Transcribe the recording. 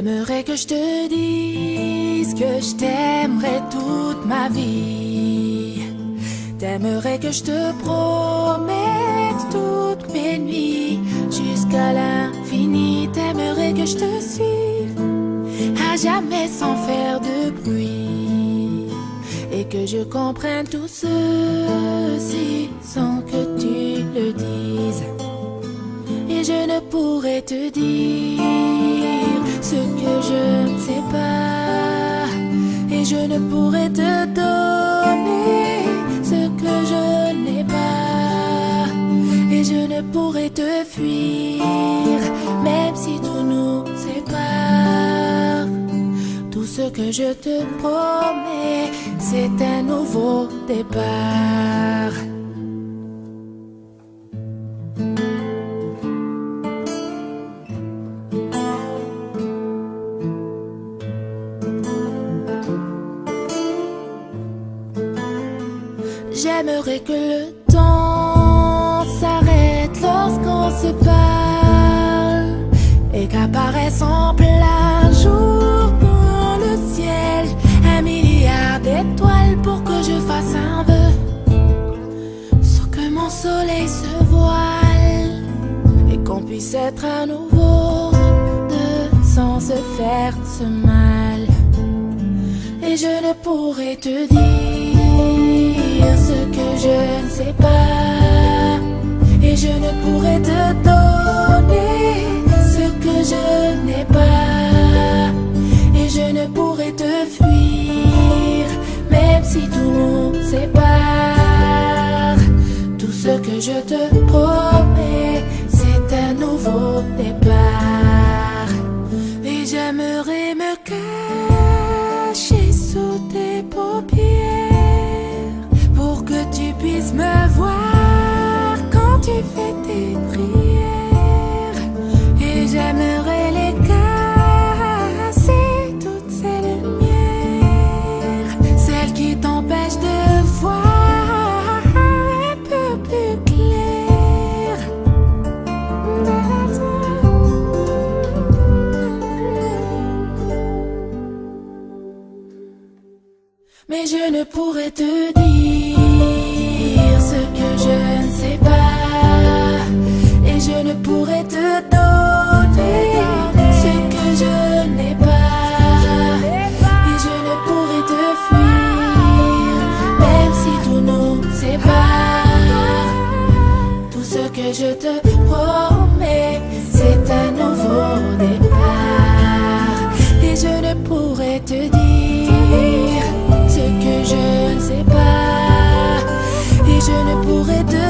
T'aimerais que je te dise que je t'aimerais toute ma vie. T'aimerais que je te promette toutes mes nuits jusqu'à l'infini. T'aimerais que je te suive à jamais sans faire de bruit, et que je comprenne tout ceci sans que tu le dises. Et je ne pourrais te dire ce que je ne sais pas, et je ne pourrais te donner ce que je n'ai pas, et je ne pourrais te fuir même si tout nous sépare. Tout ce que je te promets, c'est un nouveau départ. J'aimerais que le temps s'arrête lorsqu'on se parle, et qu'apparaisse en plein jour dans le ciel 1 milliard d'étoiles pour que je fasse un vœu, sans que mon soleil se voile, et qu'on puisse être à nouveau deux sans se faire ce mal. Et je ne pourrais te dire ce que je ne sais pas, et je ne pourrais te donner ce que je n'ai pas, et je ne pourrais te fuir même si tout nous sépare. Tout ce que je te promets, c'est un nouveau départ. Et j'aimerais me cacher sous tes paupières pour que tu puisses me voir quand tu fais tes prières. Et j'aimerais les casser, toutes ces lumières, celles qui t'empêchent de voir un peu plus clair. Mais je ne pourrais te dire ce que je ne sais pas, et je ne pourrais te donner ce que je n'ai pas, et je ne pourrais te fuir même si tout nous sépare. Tout ce que je te promets, c'est un nouveau départ. Et je ne pourrais te dire ce que je ne sais pas, et je ne pourrais te